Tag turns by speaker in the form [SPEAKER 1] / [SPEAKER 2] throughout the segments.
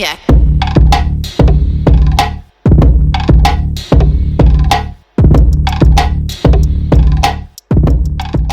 [SPEAKER 1] Yeah.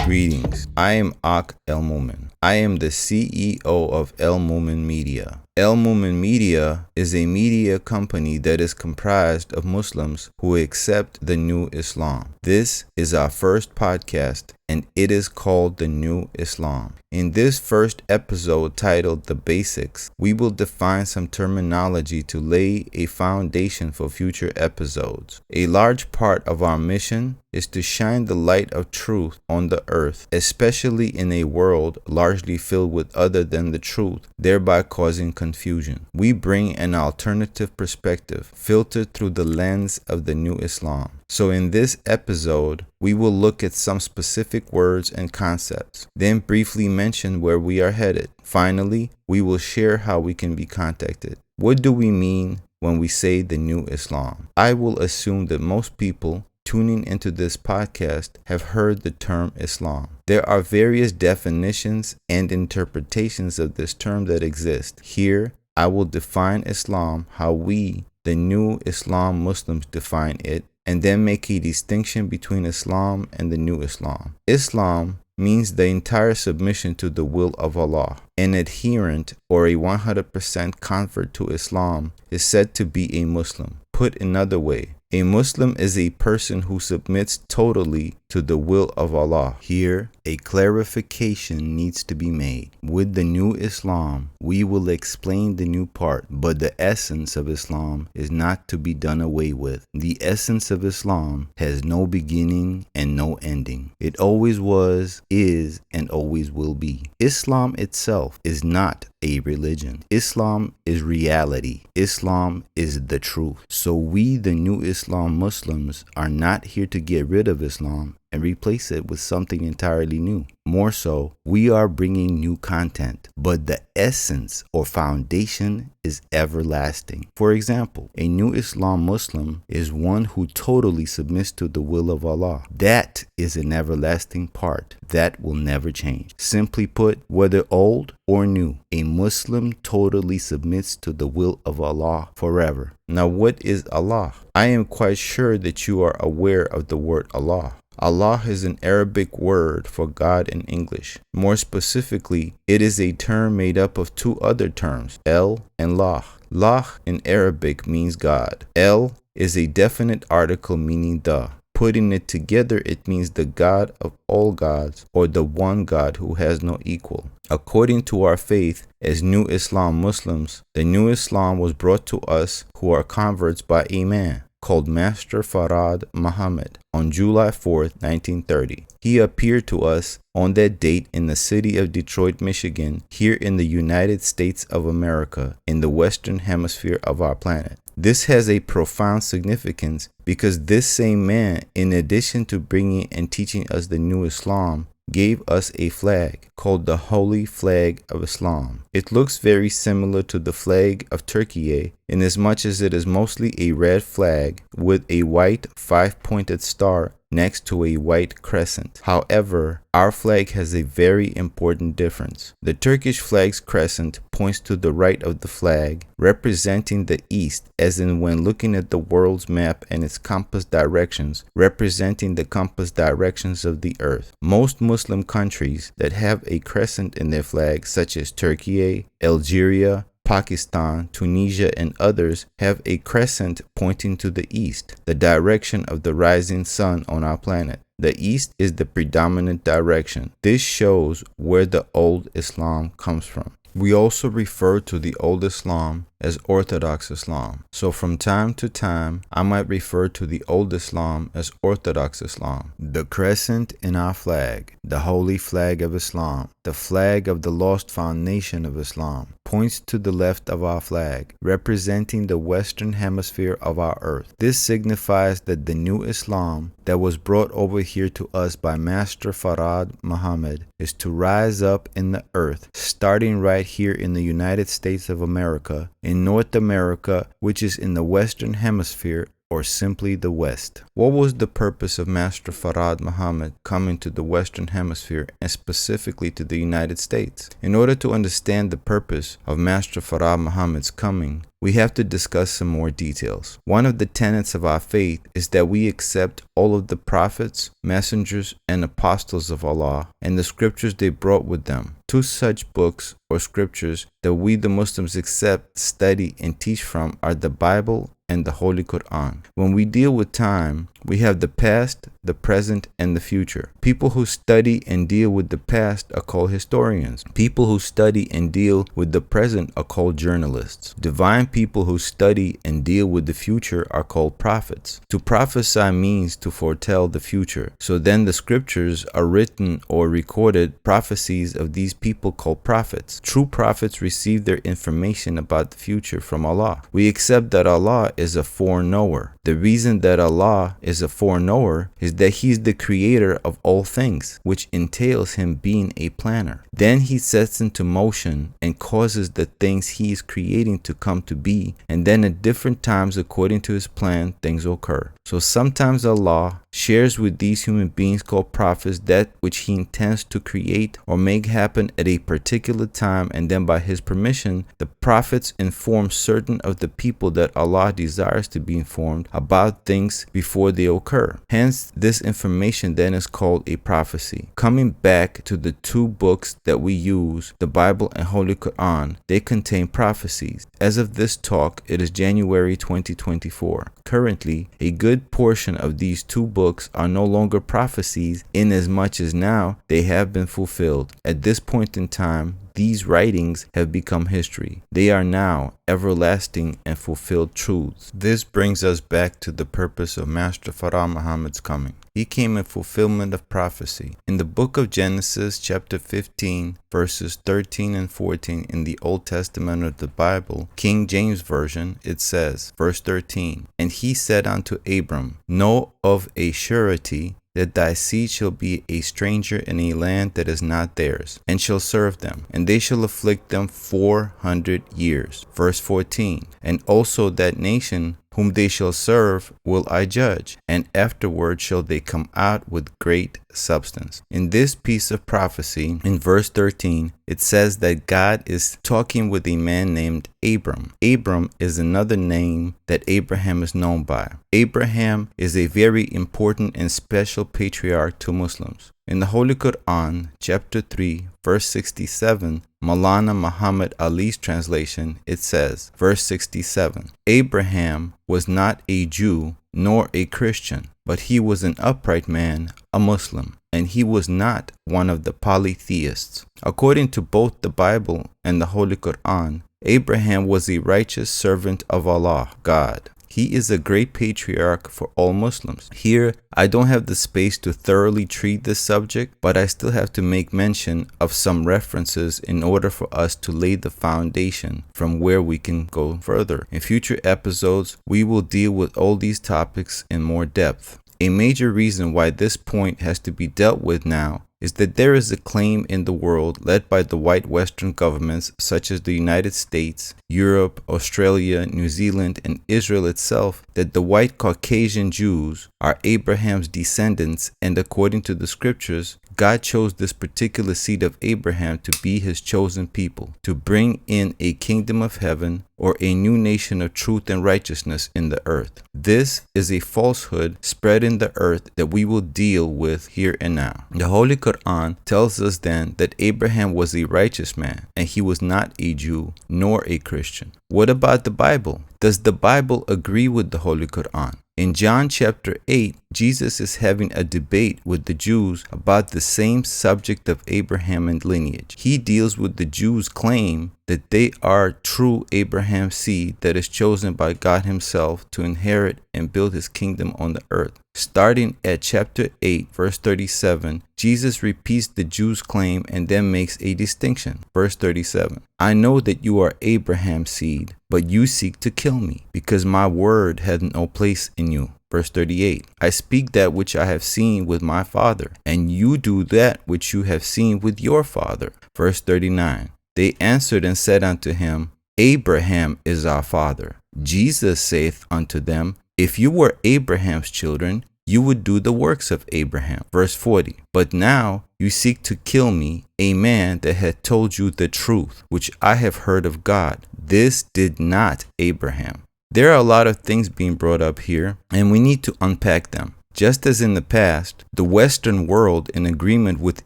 [SPEAKER 2] Greetings. I am Ak El Mumin. I am the CEO of El Mumin Media. El Mumin Media is a media company that is comprised of Muslims who accept the new Islam. This is our first podcast, and it is called The New Islam. In this first episode titled The Basics, we will define some terminology to lay a foundation for future episodes. A large part of our mission is to shine the light of truth on the earth, especially in a world largely filled with other than the truth, thereby causing confusion. We bring an alternative perspective filtered through the lens of the new Islam. So in this episode, we will look at some specific words and concepts, then briefly mention where we are headed. Finally, we will share how we can be contacted. What do we mean when we say the new Islam? I will assume that most people tuning into this podcast have heard the term Islam. There are various definitions and interpretations of this term that exist. Here, I will define Islam how we, the new Islam Muslims, define it, and then make a distinction between Islam and the new Islam. Islam means the entire submission to the will of Allah. An adherent or a 100% convert to Islam is said to be a Muslim. Put another way, a Muslim is a person who submits totally to the will of Allah. Here, a clarification needs to be made. With the new Islam, we will explain the new part, but the essence of Islam is not to be done away with. The essence of Islam has no beginning and no ending. It always was, is, and always will be. Islam itself is not a religion. Islam is reality. Islam is the truth. So we, the new Islam Muslims, are not here to get rid of Islam and replace it with something entirely new. More so, we are bringing new content, but the essence or foundation is everlasting. For example, a new Islam Muslim is one who totally submits to the will of Allah. That is an everlasting part that will never change. Simply put, whether old or new, a Muslim totally submits to the will of Allah forever. Now, what is Allah? I am quite sure that you are aware of the word Allah. Allah is an Arabic word for God in English. More specifically, it is a term made up of two other terms, El and Lah. Lah in Arabic means God. El is a definite article meaning the. Putting it together, it means the God of all gods, or the one God who has no equal. According to our faith as New Islam Muslims, the New Islam was brought to us who are converts by a man called Master Farad Muhammad on July 4th, 1930. He appeared to us on that date in the city of Detroit, Michigan, here in the United States of America, in the Western Hemisphere of our planet. This has a profound significance because this same man, in addition to bringing and teaching us the new Islam, gave us a flag called the Holy Flag of Islam. It looks very similar to the flag of Turkey inasmuch as it is mostly a red flag with a white 5-pointed star next to a white crescent. However, our flag has a very important difference. The Turkish flag's crescent points to the right of the flag, representing the east, as in when looking at the world's map and its compass directions, representing the compass directions of the earth. Most Muslim countries that have a crescent in their flag, such as Turkey, Algeria, Pakistan, Tunisia, and others, have a crescent pointing to the east, the direction of the rising sun on our planet. The east is the predominant direction. This shows where the old Islam comes from. We also refer to the old Islam as Orthodox Islam. So from time to time, I might refer to the old Islam as Orthodox Islam. The crescent in our flag, the holy flag of Islam, the flag of the lost foundation of Islam, points to the left of our flag, representing the Western Hemisphere of our earth. This signifies that the new Islam that was brought over here to us by Master Farad Muhammad is to rise up in the earth, starting right here in the United States of America, in North America, which is in the Western Hemisphere, or simply the West. What was the purpose of Master Farad Muhammad coming to the Western Hemisphere and specifically to the United States? In order to understand the purpose of Master Farad Muhammad's coming, we have to discuss some more details. One of the tenets of our faith is that we accept all of the prophets, messengers, and apostles of Allah and the scriptures they brought with them. Two such books or scriptures that we the Muslims accept, study, and teach from are the Bible and the Holy Quran. When we deal with time, we have the past, the present, and the future. People who study and deal with the past are called historians. People who study and deal with the present are called journalists. Divine people who study and deal with the future are called prophets. To prophesy means to foretell the future. So then the scriptures are written or recorded prophecies of these people called prophets. True prophets receive their information about the future from Allah. We accept that Allah is a foreknower. The reason that Allah is a foreknower is that He is the creator of all things, which entails Him being a planner. Then He sets into motion and causes the things He is creating to come to be, and then at different times according to His plan, things occur. So sometimes Allah shares with these human beings called prophets that which He intends to create or make happen at a particular time, and then by His permission, the prophets inform certain of the people that Allah desires to be informed about things before they occur. Hence, this information then is called a prophecy. Coming back to the two books that we use, the Bible and Holy Quran, they contain prophecies. As of this talk, it is January 2024. Currently, a good portion of these two books are no longer prophecies inasmuch as now they have been fulfilled. At this point in time, these writings have become history. They are now everlasting and fulfilled truths. This brings us back to the purpose of Master Farad Muhammad's coming. He came in fulfillment of prophecy. In the book of Genesis, chapter 15, verses 13 and 14 in the Old Testament of the Bible, King James Version, it says, verse 13, "And he said unto Abram, Know of a surety that thy seed shall be a stranger in a land that is not theirs, and shall serve them, and they shall afflict them 400 years. Verse 14, "And also that nation whom they shall serve will I judge, and afterward shall they come out with great substance." In this piece of prophecy, in verse 13, it says that God is talking with a man named Abram. Abram is another name that Abraham is known by. Abraham is a very important and special patriarch to Muslims. In the Holy Quran, chapter 3, verse 67, Maulana Muhammad Ali's translation, it says, verse 67, "Abraham was not a Jew nor a Christian, but he was an upright man, a Muslim, and he was not one of the polytheists." According to both the Bible and the Holy Quran, Abraham was a righteous servant of Allah, God. He is a great patriarch for all Muslims. Here, I don't have the space to thoroughly treat this subject, but I still have to make mention of some references in order for us to lay the foundation from where we can go further. In future episodes, we will deal with all these topics in more depth. A major reason why this point has to be dealt with now is that there is a claim in the world led by the white Western governments such as the United States, Europe, Australia, New Zealand, and Israel itself that the white Caucasian Jews are Abraham's descendants, and according to the scriptures, God chose this particular seed of Abraham to be His chosen people, to bring in a kingdom of heaven or a new nation of truth and righteousness in the earth. This is a falsehood spread in the earth that we will deal with here and now. The Holy Quran tells us then that Abraham was a righteous man and he was not a Jew nor a Christian. What about the Bible? Does the Bible agree with the Holy Quran? In John chapter 8, Jesus is having a debate with the Jews about the same subject of Abraham and lineage. He deals with the Jews' claim that they are true Abraham's seed that is chosen by God Himself to inherit and build His kingdom on the earth. Starting at chapter 8, verse 37, Jesus repeats the Jews' claim and then makes a distinction. Verse 37, "I know that you are Abraham's seed, but you seek to kill me, because my word had no place in you." Verse 38, "I speak that which I have seen with my father, and you do that which you have seen with your father." Verse 39, "They answered and said unto him, Abraham is our father. Jesus saith unto them, If you were Abraham's children, you would do the works of Abraham. Verse 40. But now you seek to kill me, a man that had told you the truth, which I have heard of God. This did not Abraham. There are a lot of things being brought up here, and we need to unpack them. Just as in the past, the Western world, in agreement with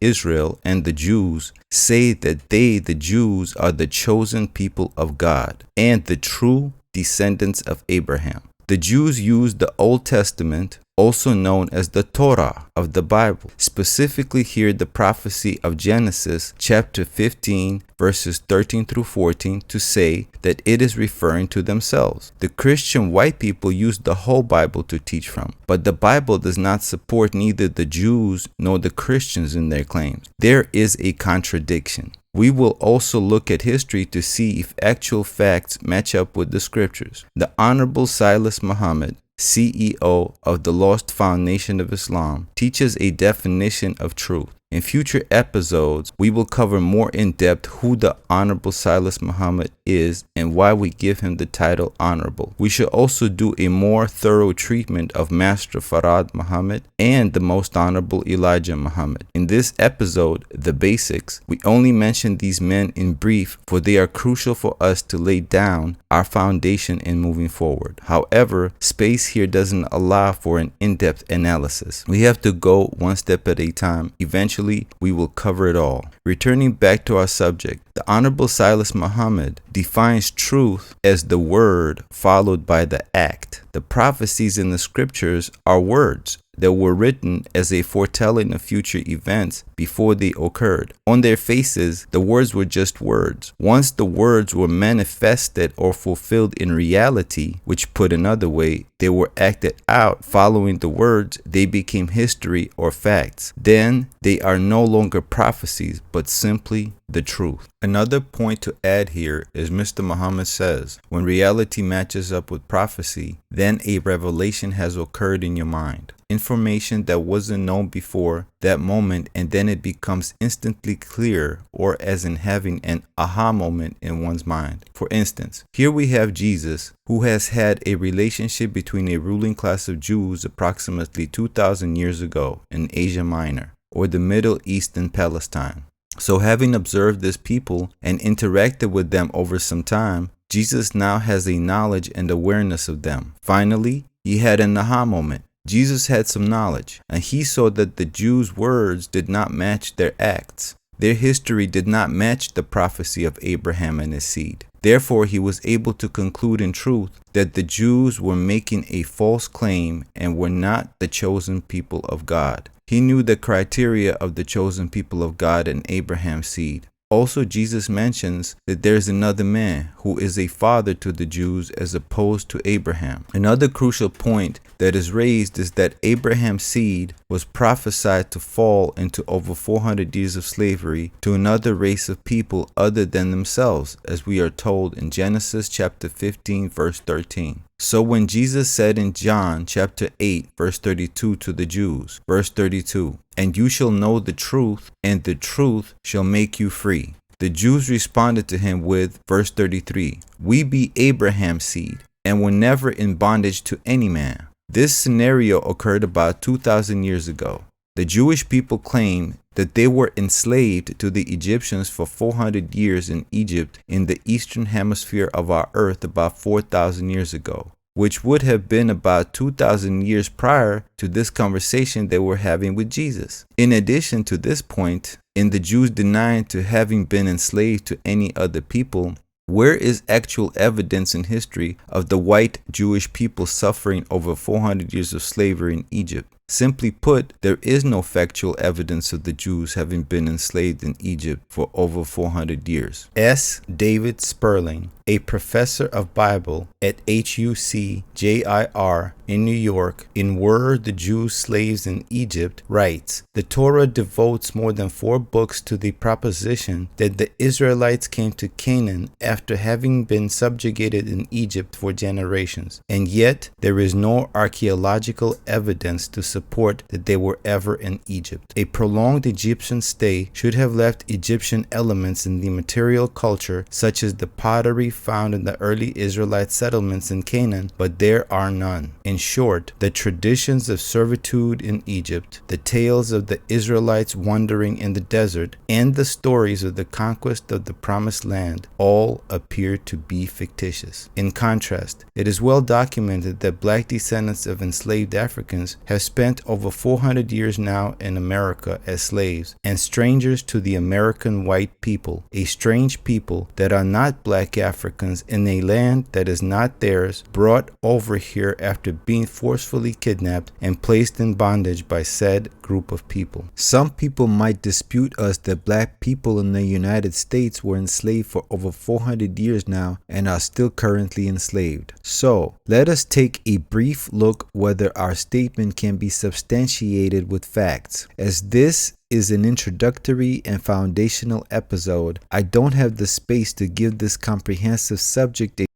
[SPEAKER 2] Israel and the Jews, say that they, the Jews, are the chosen people of God and the true descendants of Abraham. The Jews use the Old Testament, also known as the Torah of the Bible, specifically here the prophecy of Genesis chapter 15 verses 13 through 14 to say that it is referring to themselves. The Christian white people use the whole Bible to teach from, but the Bible does not support neither the Jews nor the Christians in their claims. There is a contradiction. We will also look at history to see if actual facts match up with the scriptures. The Honorable Silas Muhammad, CEO of the Lost Foundation of Islam, teaches a definition of truth. In future episodes, we will cover more in depth who the Honorable Silas Muhammad is and why we give him the title Honorable. We should also do a more thorough treatment of Master Farad Muhammad and the Most Honorable Elijah Muhammad. In this episode, The Basics, we only mention these men in brief, for they are crucial for us to lay down our foundation in moving forward. However, space here doesn't allow for an in-depth analysis. We have to go one step at a time. Eventually, we will cover it all. Returning back to our subject, the Honorable Silas Muhammad defines truth as the word followed by the act. The prophecies in the scriptures are words that were written as a foretelling of future events before they occurred. On their faces, the words were just words. Once the words were manifested or fulfilled in reality, which put another way, they were acted out following the words, they became history or facts. Then they are no longer prophecies, but simply the truth. Another point to add here is Mr. Muhammad says, when reality matches up with prophecy, then a revelation has occurred in your mind. Information that wasn't known before that moment, and then it becomes instantly clear, or as in having an aha moment in one's mind. For instance, here we have Jesus, who has had a relationship between a ruling class of Jews approximately 2,000 years ago in Asia Minor, or the Middle East and Palestine. So having observed this people and interacted with them over some time, Jesus now has a knowledge and awareness of them. Finally, he had an aha moment. Jesus had some knowledge, and he saw that the Jews' words did not match their acts. Their history did not match the prophecy of Abraham and his seed. Therefore, he was able to conclude in truth that the Jews were making a false claim and were not the chosen people of God. He knew the criteria of the chosen people of God and Abraham's seed. Also, Jesus mentions that there is another man who is a father to the Jews as opposed to Abraham. Another crucial point that is raised is that Abraham's seed was prophesied to fall into over 400 years of slavery to another race of people other than themselves, as we are told in Genesis chapter 15 verse 13. So when Jesus said in John chapter 8 verse 32 to the Jews, verse 32, "And you shall know the truth, and the truth shall make you free," the Jews responded to him with verse 33, "We be Abraham's seed, and were never in bondage to any man." This scenario occurred about 2,000 years ago. The Jewish people claim that they were enslaved to the Egyptians for 400 years in Egypt in the Eastern Hemisphere of our earth about 4,000 years ago, which would have been about 2,000 years prior to this conversation they were having with Jesus. In addition to this point, in the Jews denying to having been enslaved to any other people, where is actual evidence in history of the white Jewish people suffering over 400 years of slavery in Egypt? Simply put, there is no factual evidence of the Jews having been enslaved in Egypt for over 400 years. S. David Sperling, a professor of Bible at HUC-JIR in New York, in Were the Jews Slaves in Egypt, writes, "The Torah devotes more than 4 books to the proposition that the Israelites came to Canaan after having been subjugated in Egypt for generations, and yet there is no archaeological evidence to support support that they were ever in Egypt. A prolonged Egyptian stay should have left Egyptian elements in the material culture, such as the pottery found in the early Israelite settlements in Canaan, but there are none. In short, the traditions of servitude in Egypt, the tales of the Israelites wandering in the desert, and the stories of the conquest of the Promised Land all appear to be fictitious. In contrast, it is well documented that black descendants of enslaved Africans have spent over 400 years now in America as slaves and strangers to the American white people, a strange people that are not black Africans in a land that is not theirs, brought over here after being forcefully kidnapped and placed in bondage by said group of people. Some people might dispute us that black people in the United States were enslaved for over 400 years now and are still currently enslaved. So, let us take a brief look whether our statement can be substantiated with facts. As this is an introductory and foundational episode, I don't have the space to give this comprehensive subject a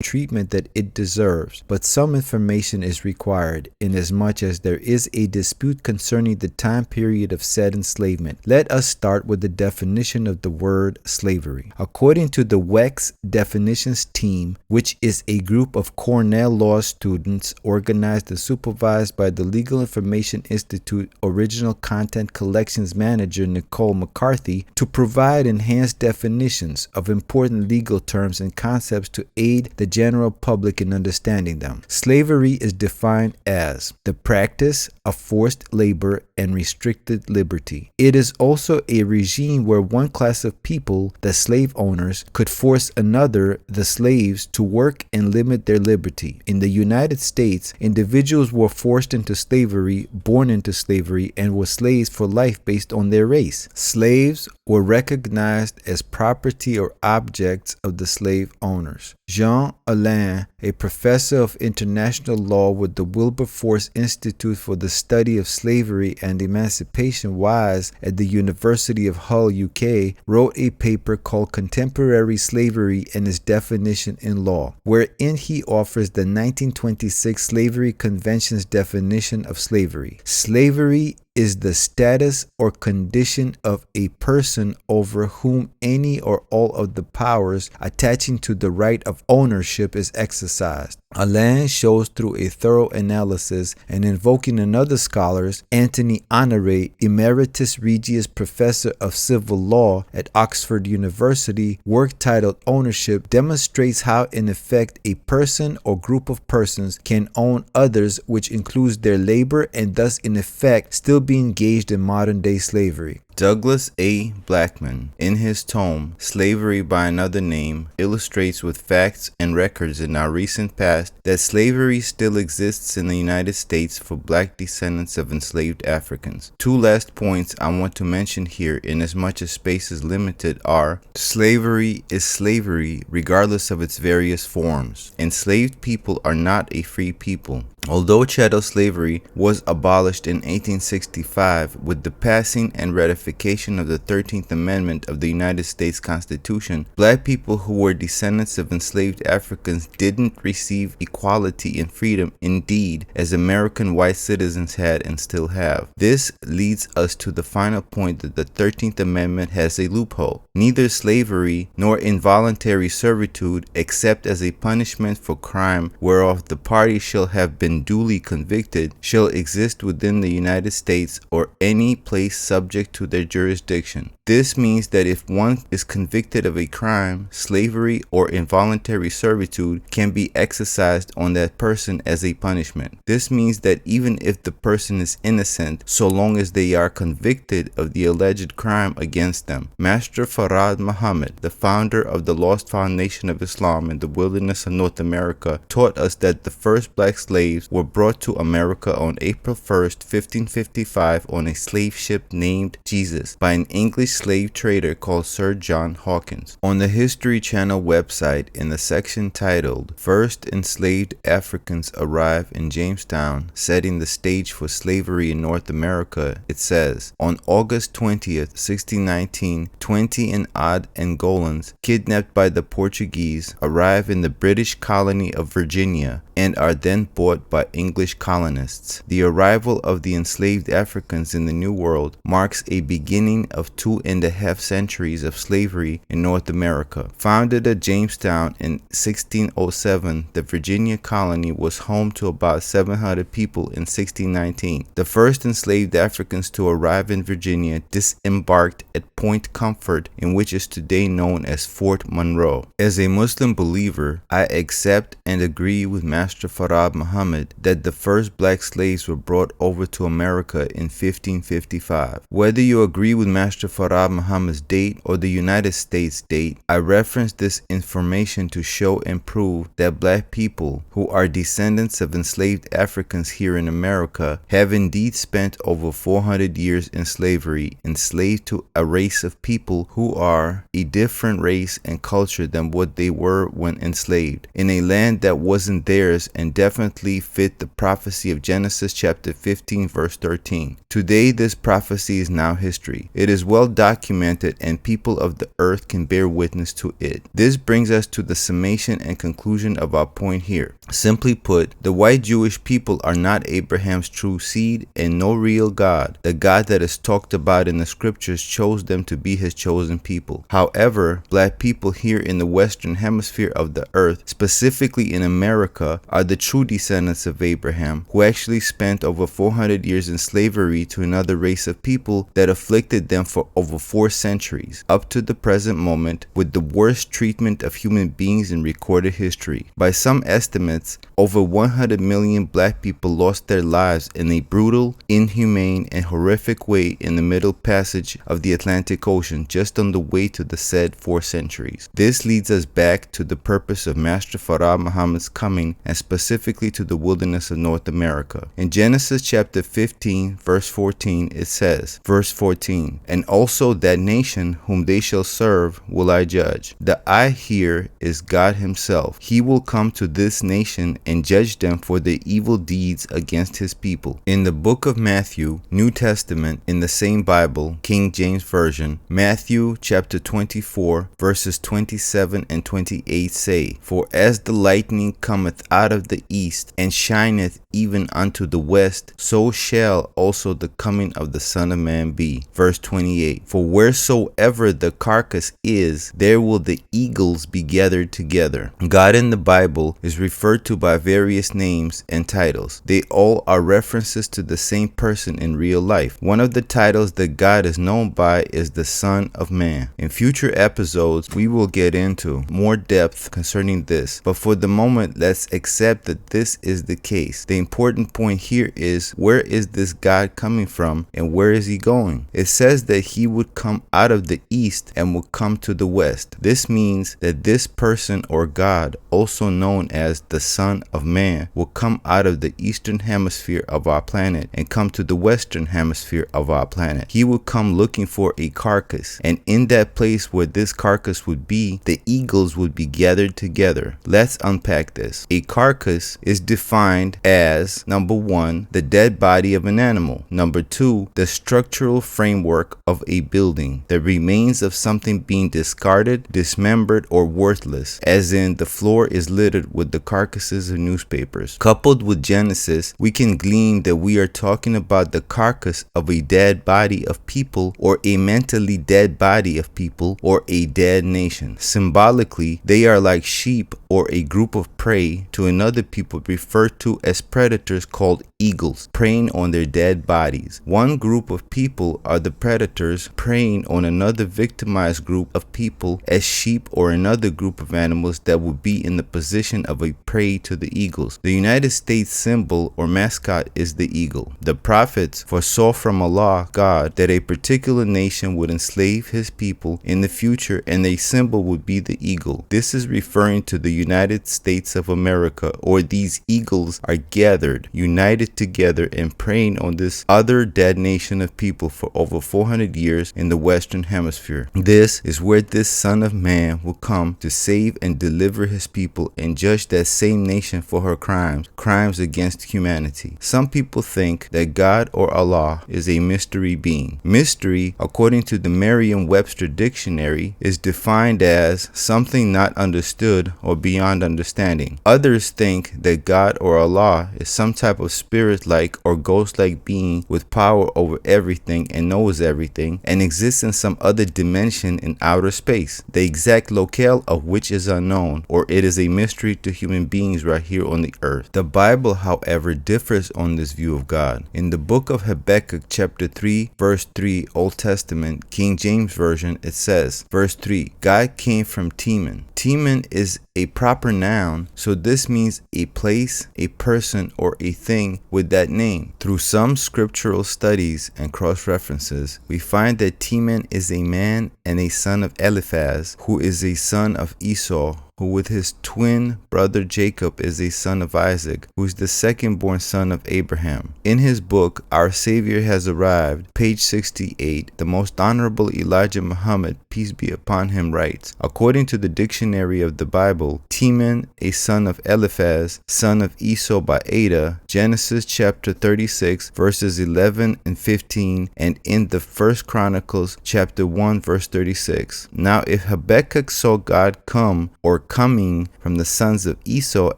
[SPEAKER 2] treatment that it deserves, but some information is required inasmuch as there is a dispute concerning the time period of said enslavement. Let us start with the definition of the word slavery. According to the WEX definitions team, which is a group of Cornell law students organized and supervised by the Legal Information Institute original content collections manager Nicole McCarthy, to provide enhanced definitions of important legal terms and concepts to aid the general public in understanding them. Slavery is defined as the practice of forced labor and restricted liberty. It is also a regime where one class of people, the slave owners, could force another, the slaves, to work and limit their liberty. In the United States, individuals were forced into slavery, born into slavery, and were slaves for life based on their race. Slaves were recognized as property or objects of the slave owners. Jean Alain, a professor of international law with the Wilberforce Institute for the Study of Slavery and Emancipation WISE at the University of Hull, UK, wrote a paper called Contemporary Slavery and Its Definition in Law, wherein he offers the 1926 Slavery Convention's definition of slavery. Slavery is the status or condition of a person over whom any or all of the powers attaching to the right of ownership is exercised. Alain shows through a thorough analysis and invoking another scholar's, Anthony Honoré, Emeritus Regius Professor of Civil Law at Oxford University, work titled Ownership, demonstrates how in effect a person or group of persons can own others, which includes their labor and thus in effect still be engaged in modern-day slavery. Douglas A. Blackman, in his tome Slavery by Another Name, illustrates with facts and records in our recent past that slavery still exists in the United States for black descendants of enslaved Africans. Two last points I want to mention here, inasmuch as space is limited, are: slavery is slavery regardless of its various forms. Enslaved people are not a free people. Although chattel slavery was abolished in 1865 with the passing and ratification of the 13th Amendment of the United States Constitution, black people who were descendants of enslaved Africans didn't receive equality and freedom, indeed, as American white citizens had and still have. This leads us to the final point that the 13th Amendment has a loophole. Neither slavery nor involuntary servitude, except as a punishment for crime whereof the party shall have been duly convicted, shall exist within the United States or any place subject to their jurisdiction. This means that if one is convicted of a crime, slavery or involuntary servitude can be exercised on that person as a punishment. This means that even if the person is innocent, so long as they are convicted of the alleged crime against them. Master Farad Muhammad, the founder of the Lost Foundation of Islam in the wilderness of North America, taught us that the first black slaves were brought to America on April 1st, 1555 on a slave ship named Jesus by an English slave trader called Sir John Hawkins. On the History Channel website, in the section titled First Enslaved Africans Arrive in Jamestown, setting the stage for slavery in North America, it says, on August 20th, 1619, 20 and odd Angolans, kidnapped by the Portuguese, arrive in the British colony of Virginia. and are then bought by English colonists. The arrival of the enslaved Africans in the New World marks a beginning of 2.5 centuries of slavery in North America. Founded at Jamestown in 1607, the Virginia colony was home to about 700 people in 1619. The first enslaved Africans to arrive in Virginia disembarked at Point Comfort, in which is today known as Fort Monroe. As a Muslim believer, I accept and agree with Master Farad Muhammad that the first black slaves were brought over to America in 1555. Whether you agree with Master Farad Muhammad's date or the United States date, I reference this information to show and prove that black people who are descendants of enslaved Africans here in America have indeed spent over 400 years in slavery, enslaved to a race of people who are a different race and culture than what they were when enslaved, in a land that wasn't theirs and definitely fit the prophecy of Genesis chapter 15 verse 13. Today this prophecy is now history. It is well documented and people of the earth can bear witness to it. This brings us to the summation and conclusion of our point here. Simply put, the white Jewish people are not Abraham's true seed and no real God. The God that is talked about in the scriptures chose them to be his chosen people. However, black people here in the Western Hemisphere of the earth, specifically in America, are the true descendants of Abraham, who actually spent over 400 years in slavery to another race of people that afflicted them for over 4 centuries, up to the present moment, with the worst treatment of human beings in recorded history. By some estimates, over 100 million black people lost their lives in a brutal, inhumane, and horrific way in the middle passage of the Atlantic Ocean just on the way to the said 4 centuries. This leads us back to the purpose of Master Farad Muhammad's coming, and specifically to the wilderness of North America. In Genesis chapter 15 verse 14 it says, verse 14, "And also that nation whom they shall serve will I judge." The I here is God himself. He will come to this nation and judge them for their evil deeds against his people. In the book of Matthew, New Testament, in the same Bible, King James Version, Matthew chapter 24 verses 27 and 28 say, "For as the lightning cometh out of the east and shineth even unto the west, so shall also the coming of the Son of Man be." Verse 28, "For wheresoever the carcass is, there will the eagles be gathered together." God in the Bible is referred to by various names and titles. They all are references to the same person in real life. One of the titles that God is known by is the Son of Man. In future episodes, we will get into more depth concerning this, but for the moment, let's accept that this is the case. The important point here is, where is this God coming from and where is he going? It says that he would come out of the east and would come to the west. This means that this person or God, also known as the Son of Man, will come out of the eastern hemisphere of our planet and come to the western hemisphere of our planet. He would come looking for a carcass, and in that place where this carcass would be, the eagles would be gathered together. Let's unpack this. A carcass is defined as, number 1, the dead body of an animal. Number 2, the structural framework of a building, the remains of something being discarded, dismembered, or worthless, as in the floor is littered with the carcasses of newspapers. Coupled with Genesis, we can glean that we are talking about the carcass of a dead body of people, or a mentally dead body of people, or a dead nation. Symbolically, they are like sheep or a group of prey to another people referred to as predators called eagles, preying on their dead bodies. One group of people are the predators preying on another victimized group of people as sheep, or another group of animals that would be in the position of a prey to the eagles. The United States symbol or mascot is the eagle. The prophets foresaw from Allah, God, that a particular nation would enslave his people in the future, and a symbol would be the eagle. This is referring to the United States of America, or these eagles are gathered, united together, and preying on this other dead nation of people for over 400 years in the Western Hemisphere. This is where this Son of Man will come to save and deliver his people and judge that same same nation for her crimes against humanity. Some people think that God or Allah is a mystery being. Mystery, according to the Merriam-Webster dictionary, is defined as something not understood or beyond understanding. Others think that God or Allah is some type of spirit-like or ghost-like being with power over everything and knows everything and exists in some other dimension in outer space, the exact locale of which is unknown, or it is a mystery to human beings right here on the earth. The Bible, however, differs on this view of God. In the book of Habakkuk chapter 3 verse 3 Old Testament King James Version, it says, verse 3, God came from Teman. Teman is a proper noun, so this means a place, a person, or a thing with that name. Through some scriptural studies and cross-references, we find that Teman is a man and a son of Eliphaz, who is a son of Esau, who with his twin brother Jacob is a son of Isaac, who is the second-born son of Abraham. In his book, Our Savior Has Arrived, page 68, the Most Honorable Elijah Muhammad, peace be upon him, writes, according to the dictionary of the Bible, Teman, a son of Eliphaz, son of Esau by Ada, Genesis chapter 36, verses 11 and 15, and in the First Chronicles chapter 1, verse 36. Now if Habakkuk saw God come or coming from the sons of Esau,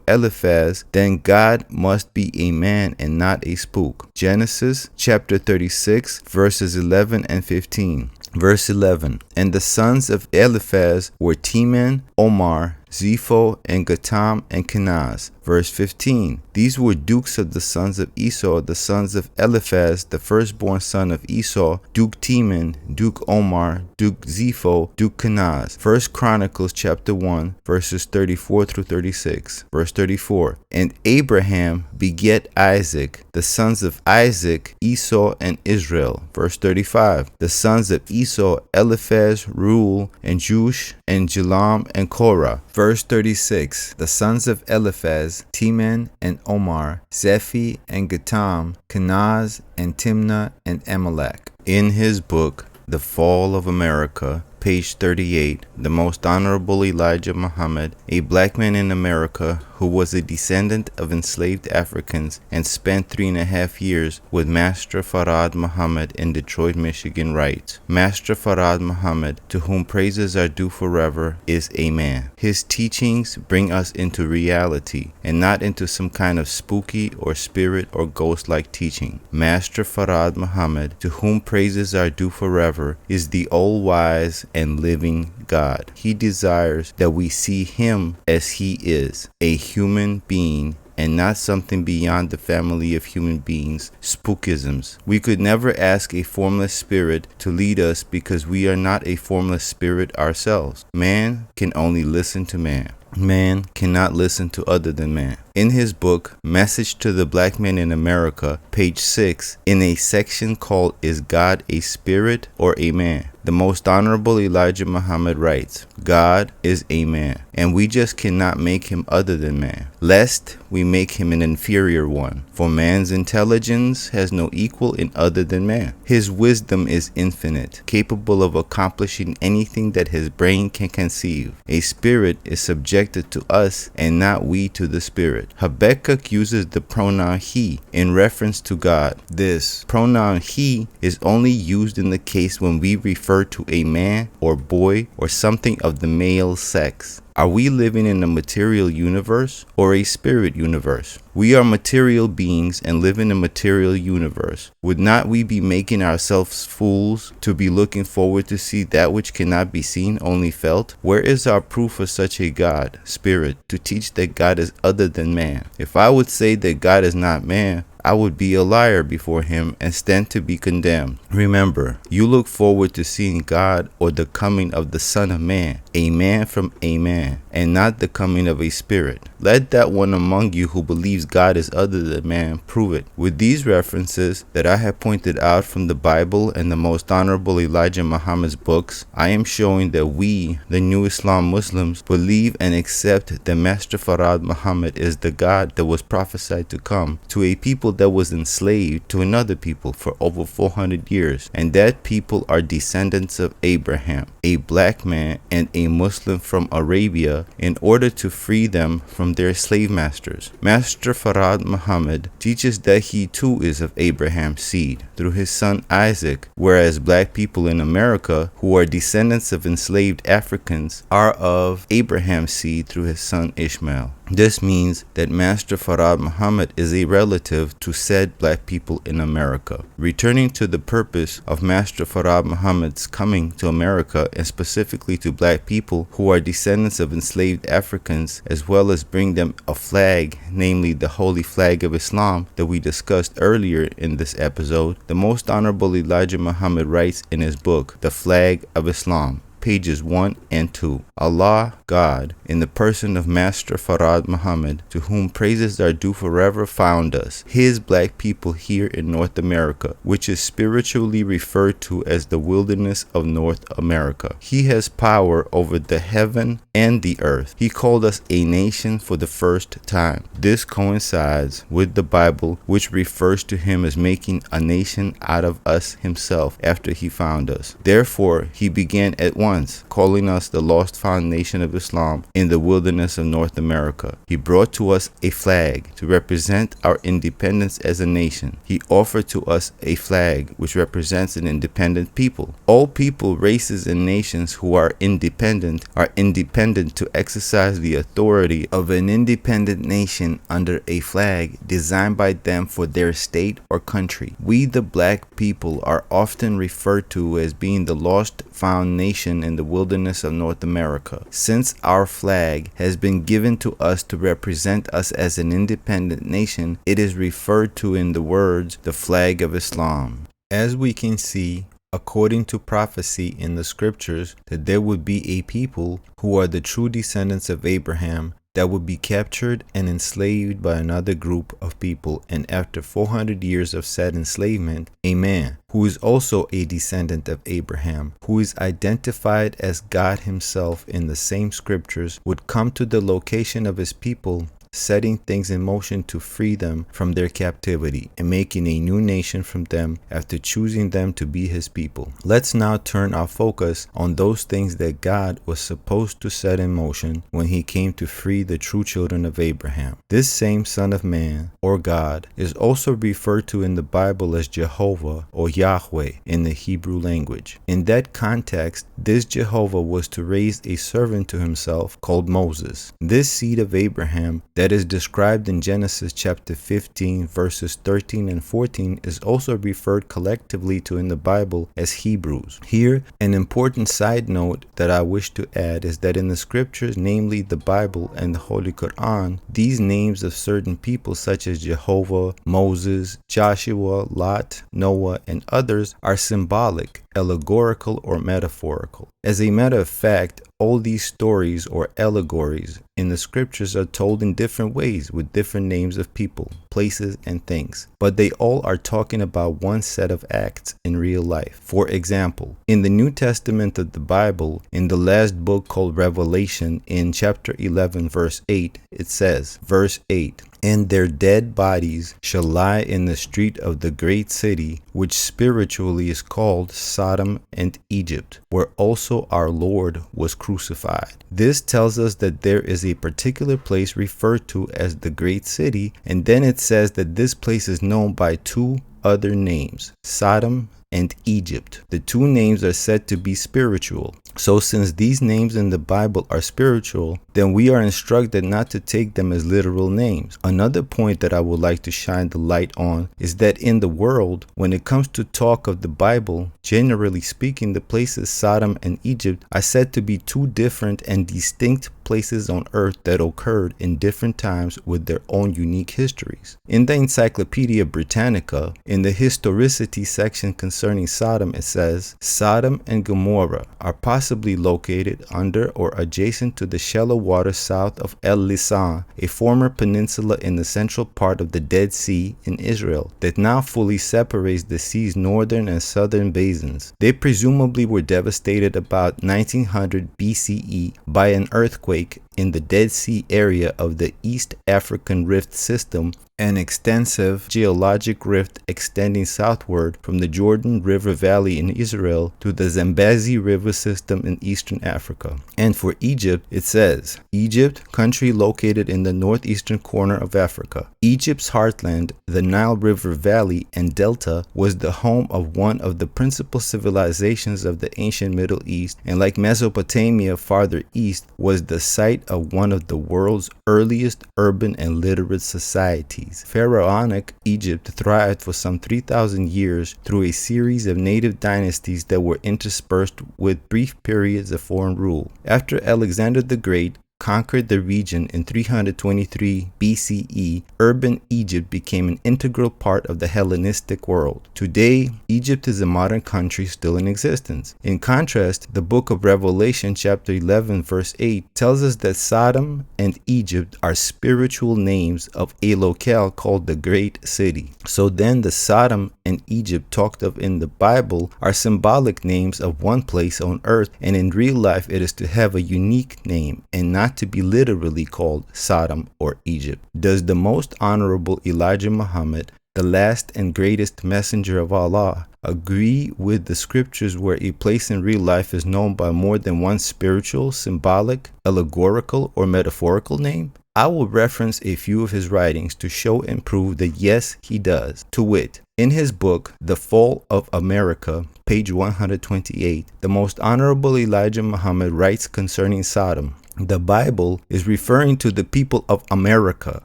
[SPEAKER 2] Eliphaz, then God must be a man and not a spook. Genesis chapter 36, verses 11 and 15. Verse 11, and the sons of Eliphaz were Teman, Omar, Zepho, and Gatam, and Kenaz. Verse 15, these were dukes of the sons of Esau, the sons of Eliphaz, the firstborn son of Esau, Duke Teman, Duke Omar, Duke Zepho, Duke Kenaz. First Chronicles chapter 1, verses 34 through 36. Verse 34, and Abraham beget Isaac, the sons of Isaac, Esau, and Israel. Verse 35, the sons of Esau, Eliphaz, Reuel, and Jush, and Jalam, and Korah. Verse 36, the sons of Eliphaz, Teman and Omar, Zephi and Gatam, Kenaz and Timnah and Amalek. In his book, The Fall of America, page 38, the Most Honorable Elijah Muhammad, a black man in America who was a descendant of enslaved Africans and spent 3.5 years with Master Farad Muhammad in Detroit, Michigan, writes, Master Farad Muhammad, to whom praises are due forever, is a man. His teachings bring us into reality and not into some kind of spooky or spirit or ghost-like teaching. Master Farad Muhammad, to whom praises are due forever, is the all-wise and living God. He desires that we see him as he is, a human being and not something beyond the family of human beings, spookisms. We could never ask a formless spirit to lead us because we are not a formless spirit ourselves. Man can only listen to man. Man cannot listen to other than man. In his book, Message to the Black Man in America, page 6, in a section called Is God a Spirit or a Man?, the Most Honorable Elijah Muhammad writes, God is a man, and we just cannot make him other than man, lest we make him an inferior one. For man's intelligence has no equal in other than man. His wisdom is infinite, capable of accomplishing anything that his brain can conceive. A spirit is subjected to us and not we to the spirit. Habakkuk uses the pronoun he in reference to God. This pronoun he is only used in the case when we refer to a man or boy or something of the male sex. Are we living in a material universe or a spirit universe? We are material beings and live in a material universe. Would not we be making ourselves fools to be looking forward to see that which cannot be seen, only felt? Where is our proof of such a God, spirit, to teach that God is other than man? If I would say that God is not man, I would be a liar before him and stand to be condemned. Remember, you look forward to seeing God or the coming of the Son of Man, a man from a man, and not the coming of a spirit. Let that one among you who believes God is other than man prove it. With these references that I have pointed out from the Bible and the Most Honorable Elijah Muhammad's books, I am showing that we, the New Islam Muslims, believe and accept that Master Farad Muhammad is the God that was prophesied to come to a people that was enslaved to another people for over 400 years, and that people are descendants of Abraham, a black man and a Muslim from Arabia, in order to free them from from their slave masters. Master Farad Muhammad teaches that he too is of Abraham's seed through his son Isaac, whereas black people in America who are descendants of enslaved Africans are of Abraham's seed through his son Ishmael. This means that Master Farad Muhammad is a relative to said black people in America. Returning to the purpose of Master Farad Muhammad's coming to America, and specifically to black people who are descendants of enslaved Africans, as well as bring them a flag, namely the holy flag of Islam that we discussed earlier in this episode, the Most Honorable Elijah Muhammad writes in his book, The Flag of Islam, pages 1 and 2. Allah, God, in the person of Master Farad Muhammad, to whom praises are due forever, found us, his black people here in North America, which is spiritually referred to as the wilderness of North America. He has power over the heaven and the earth. He called us a nation for the first time. This coincides with the Bible, which refers to him as making a nation out of us himself after he found us. Therefore, he began at once calling us the lost found nation of Islam in the wilderness of North America. He brought to us a flag to represent our independence as a nation. He offered to us a flag which represents an independent people. All people, races, and nations who are independent to exercise the authority of an independent nation under a flag designed by them for their state or country. We, the black people, are often referred to as being the lost found nation in the wilderness of North America. Since our flag has been given to us to represent us as an independent nation, it is referred to in the words, the flag of Islam. As we can see, according to prophecy in the scriptures, that there would be a people who are the true descendants of Abraham that would be captured and enslaved by another group of people, and after 400 years of said enslavement, a man who is also a descendant of Abraham, who is identified as God himself in the same scriptures, would come to the location of his people, setting things in motion to free them from their captivity and making a new nation from them after choosing them to be his people. Let's now turn our focus on those things that God was supposed to set in motion when he came to free the true children of Abraham. This same Son of Man, or God, is also referred to in the Bible as Jehovah or Yahweh in the Hebrew language. In that context, this Jehovah was to raise a servant to himself called Moses. This seed of Abraham that is described in Genesis chapter 15 verses 13 and 14 is also referred collectively to in the Bible as Hebrews. Here, an important side note that I wish to add is that in the scriptures, namely the Bible and the Holy Quran, these names of certain people such as Jehovah, Moses, Joshua, Lot, Noah, and others are symbolic, allegorical, or metaphorical. As a matter of fact, all these stories or allegories in the scriptures are told in different ways with different names of people, places, and things, but they all are talking about one set of acts in real life. For example, in the New Testament of the Bible, in the last book called Revelation, in chapter 11 verse 8, it says, verse 8, "And their dead bodies shall lie in the street of the great city, which spiritually is called Sodom and Egypt, where also our Lord was crucified." This tells us that there is a particular place referred to as the great city, and then it says that this place is known by two other names, Sodom and Egypt. The two names are said to be spiritual. So since these names in the Bible are spiritual, then we are instructed not to take them as literal names. Another point that I would like to shine the light on is that in the world, when it comes to talk of the Bible, generally speaking, the places Sodom and Egypt are said to be two different and distinct places on earth that occurred in different times with their own unique histories. In the Encyclopedia Britannica, in the historicity section concerning Sodom, it says, Sodom and Gomorrah are possibly located under or adjacent to the shallow water south of El Lisan, a former peninsula in the central part of the Dead Sea in Israel that now fully separates the sea's northern and southern basins. They presumably were devastated about 1900 BCE by an earthquake in the Dead Sea area of the East African Rift System, an extensive geologic rift extending southward from the Jordan River Valley in Israel to the Zambezi River system in eastern Africa. And for Egypt, it says, Egypt, country located in the northeastern corner of Africa. Egypt's heartland, the Nile River Valley and Delta, was the home of one of the principal civilizations of the ancient Middle East, and like Mesopotamia farther east, was the site of one of the world's earliest urban and literate societies. Pharaonic Egypt thrived for some 3,000 years through a series of native dynasties that were interspersed with brief periods of foreign rule. After Alexander the Great conquered the region in 323 BCE, urban Egypt became an integral part of the Hellenistic world. Today, Egypt is a modern country still in existence. In contrast, the book of Revelation chapter 11 verse 8 tells us that Sodom and Egypt are spiritual names of a locale called the Great City. So then the Sodom and Egypt talked of in the Bible are symbolic names of one place on earth, and in real life it is to have a unique name and not to be literally called Sodom or Egypt. Does the most honorable Elijah Muhammad, the last and greatest messenger of Allah, agree with the scriptures where a place in real life is known by more than one spiritual, symbolic, allegorical, or metaphorical name? I will reference a few of his writings to show and prove that yes, he does. To wit, in his book, The Fall of America, page 128, the most honorable Elijah Muhammad writes concerning Sodom, the Bible is referring to the people of America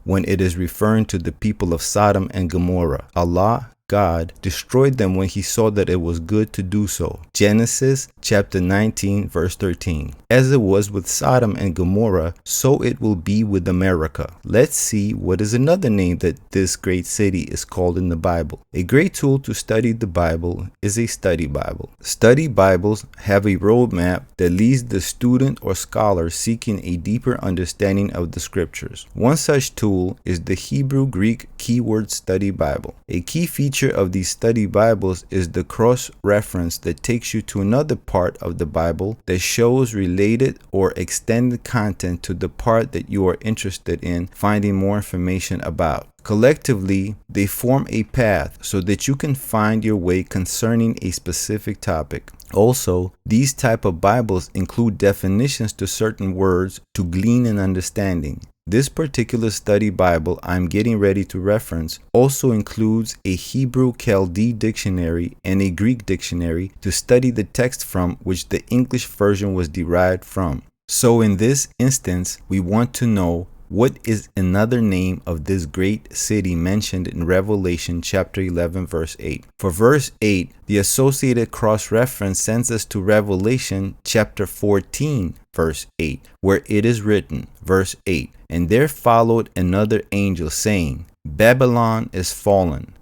[SPEAKER 2] when it is referring to the people of Sodom and Gomorrah. Allah, God, destroyed them when he saw that it was good to do so. Genesis chapter 19 verse 13. As it was with Sodom and Gomorrah, so it will be with America. Let's see what is another name that this great city is called in the Bible. A great tool to study the Bible is a study Bible. Study Bibles have a roadmap that leads the student or scholar seeking a deeper understanding of the scriptures. One such tool is the Hebrew-Greek Keyword Study Bible. A key feature of these study Bibles is the cross-reference that takes you to another part of the Bible that shows related or extended content to the part that you are interested in finding more information about. Collectively, they form a path so that you can find your way concerning a specific topic. Also, these type of Bibles include definitions to certain words to glean an understanding. This particular study Bible I'm getting ready to reference also includes a Hebrew Chaldee dictionary and a Greek dictionary to study the text from which the English version was derived from. So in this instance, we want to know what is another name of this great city mentioned in Revelation chapter 11 verse 8. For verse 8, the associated cross-reference sends us to Revelation chapter 14 verse 8, where it is written, verse 8, and there followed another angel saying, Babylon is fallen,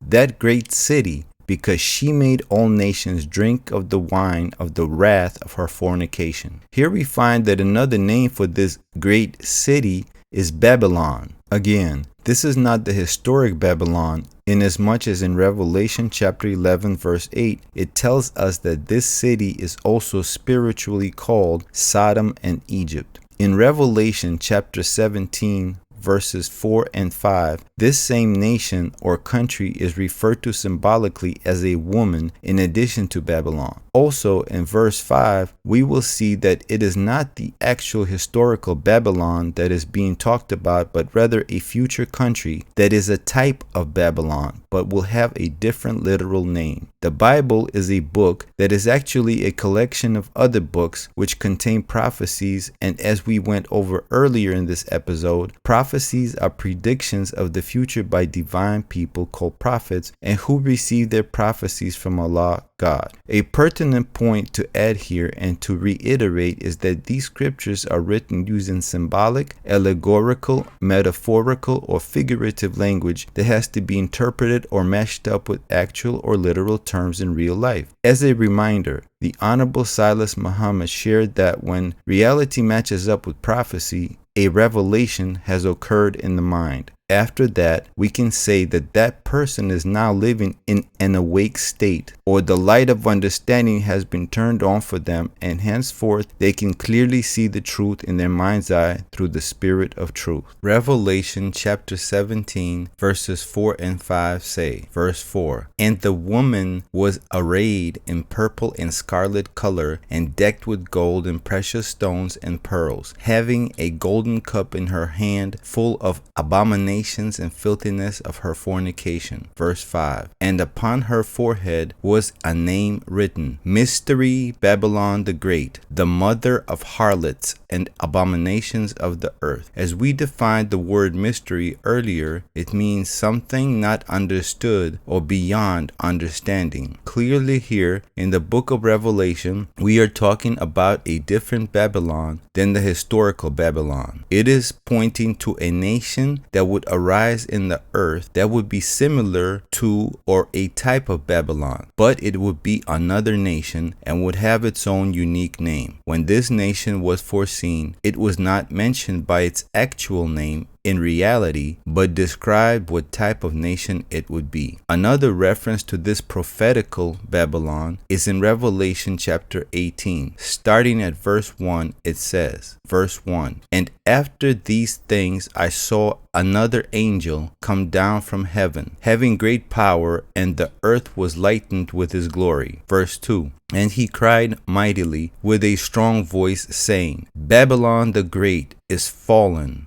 [SPEAKER 2] that great city, because she made all nations drink of the wine of the wrath of her fornication. Here we find that another name for this great city is Babylon. Again, this is not the historic Babylon, inasmuch as in Revelation chapter 11 verse 8, it tells us that this city is also spiritually called Sodom and Egypt. In Revelation chapter 17 verses 4 and 5, this same nation or country is referred to symbolically as a woman in addition to Babylon. Also in verse 5, we will see that it is not the actual historical Babylon that is being talked about, but rather a future country that is a type of Babylon, but will have a different literal name. The Bible is a book that is actually a collection of other books which contain prophecies, and as we went over earlier in this episode, prophecies are predictions of the future by divine people called prophets, and who receive their prophecies from Allah, God. A pertinent point to add here and to reiterate is that these scriptures are written using symbolic, allegorical, metaphorical, or figurative language that has to be interpreted or mashed up with actual or literal terms in real life. As a reminder, the Honorable Silas Muhammad shared that when reality matches up with prophecy, a revelation has occurred in the mind. After that, we can say that that person is now living in an awake state, or the light of understanding has been turned on for them, and henceforth they can clearly see the truth in their mind's eye through the Spirit of truth. Revelation chapter 17 verses 4 and 5 say, verse 4, "And the woman was arrayed in purple and scarlet color, and decked with gold and precious stones and pearls, having a golden cup in her hand full of abominations and filthiness of her fornication." Verse 5, "And upon her forehead was a name written, Mystery Babylon the Great, the mother of harlots and abominations of the earth." As we defined the word mystery earlier, it means something not understood or beyond understanding. Clearly here in the book of Revelation, we are talking about a different Babylon than the historical Babylon. It is pointing to a nation that would arise in the earth that would be similar to or a type of Babylon, but it would be another nation and would have its own unique name. When this nation was foreseen, it was not mentioned by its actual name in reality, but described what type of nation it would be. Another reference to this prophetical Babylon is in Revelation chapter 18. Starting at verse 1, it says, verse 1, "And after these things I saw another angel come down from heaven, having great power, and the earth was lightened with his glory." Verse 2, "And he cried mightily with a strong voice, saying, Babylon the Great is fallen,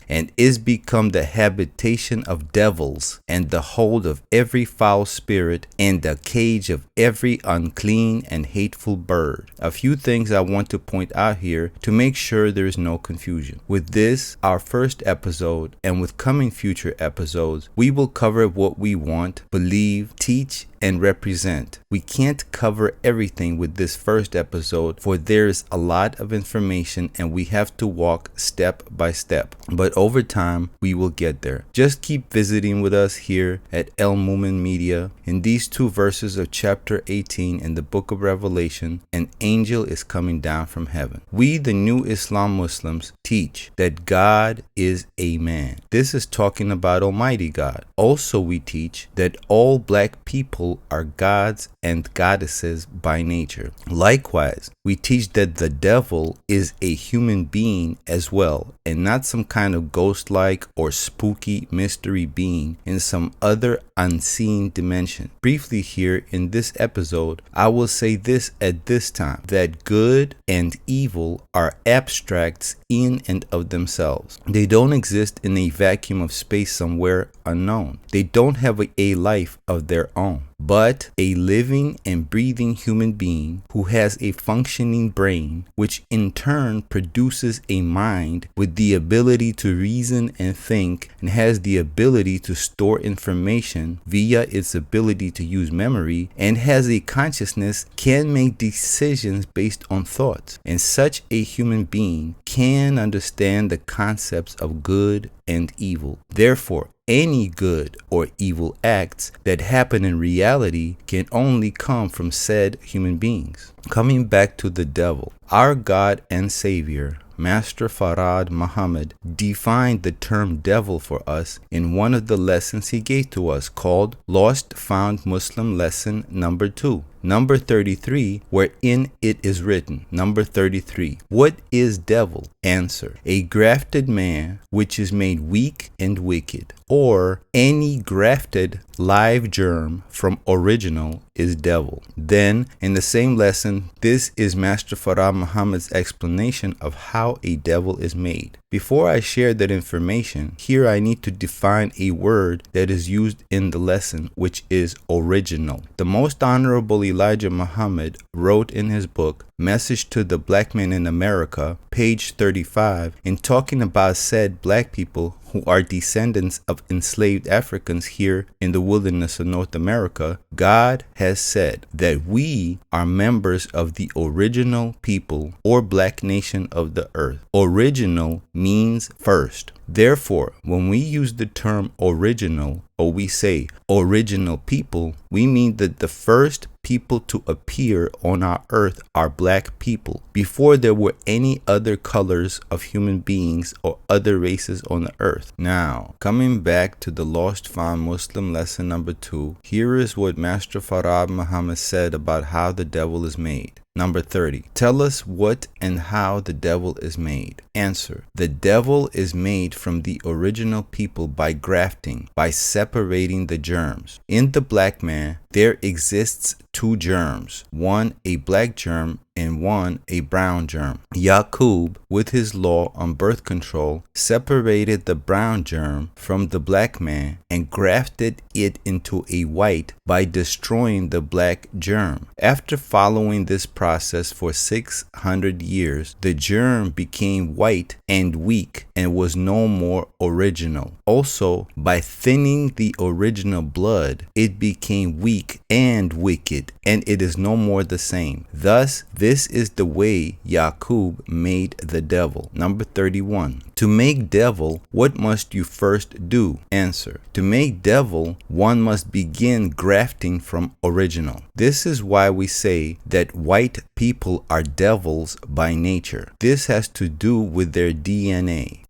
[SPEAKER 2] and is become the habitation of devils, and the hold of every foul spirit, and the cage of every unclean and hateful bird." A few things I want to point out here to make sure there is no confusion. With this, our first episode, and with coming future episodes, we will cover what we want, believe, teach, and represent. We can't cover everything with this first episode, for there's a lot of information and we have to walk step by step. But over time, we will get there. Just keep visiting with us here at El Mumin Media. In these two verses of chapter 18 in the book of Revelation, an angel is coming down from heaven. We, the new Islam Muslims, teach that God is a man. This is talking about Almighty God. Also, we teach that all black people are gods and goddesses by nature. Likewise, we teach that the devil is a human being as well, and not some kind of ghost-like or spooky mystery being in some other unseen dimension. Briefly here in this episode, I will say this at this time, that good and evil are abstracts in and of themselves. They don't exist in a vacuum of space somewhere unknown. They don't have a life of their own, but a living and breathing human being who has a functioning brain, which in turn produces a mind with the ability to reason and think, and has the ability to store information via its ability to use memory, and has a consciousness, can make decisions based on thoughts. And such a human being can understand the concepts of good and evil. Therefore, any good or evil acts that happen in reality can only come from said human beings. Coming back to the devil, our God and Savior, Master Farad Muhammad, defined the term devil for us in one of the lessons he gave to us called Lost Found Muslim Lesson number 2. Number 33, wherein it is written, number 33, what is devil? Answer, a grafted man which is made weak and wicked, or any grafted live germ from original is devil. Then, in the same lesson, this is Master Farad Muhammad's explanation of how a devil is made. Before I share that information, here I need to define a word that is used in the lesson, which is original. The Most Honorable Elijah Muhammad wrote in his book, Message to the Black Men in America, page 35, in talking about said black people who are descendants of enslaved Africans here in the wilderness of North America, God has said that we are members of the original people or black nation of the earth. Original means first. Therefore, when we use the term original, or we say original people, we mean that the first people to appear on our earth are black people before there were any other colors of human beings or other races on the earth. Now, coming back to the Lost Found Muslim lesson number 2, here is what Master Farad Muhammad said about how the devil is made. Number 30. Tell us what and how the devil is made. Answer. The devil is made from the original people by grafting, by separating the germs. In the black man, there exists 2 germs, one a black germ and one a brown germ. Yaqub, with his law on birth control, separated the brown germ from the black man and grafted it into a white by destroying the black germ. After following this process for 600 years, the germ became white and weak and was no more original. Also, by thinning the original blood, it became weak and wicked, and it is no more the same. Thus, this is the way Yaqub made the devil. Number 31. To make devil, what must you first do? Answer. To make devil, one must begin grafting from original. This is why we say that white people are devils by nature. This has to do with their DNA.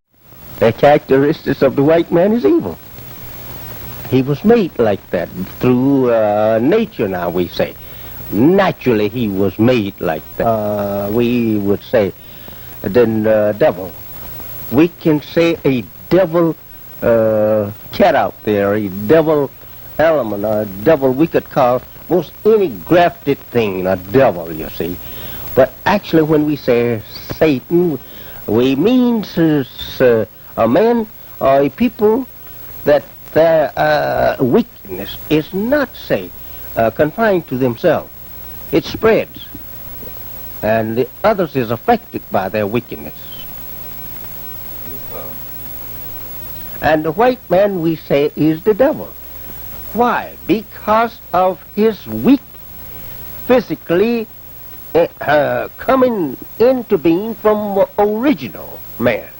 [SPEAKER 1] The characteristics of the white man is evil. He was made like that through nature, now we say. Naturally, he was made like that. We would say, then devil. We can say a devil cat out there, a devil element, a devil we could call most any grafted thing a devil, you see. But actually, when we say Satan, we mean a man or a people that their wickedness is not, say, confined to themselves. It spreads, and the others is affected by their wickedness. And the white man, we say, is the devil. Why? Because of his weak, physically coming into being from original man,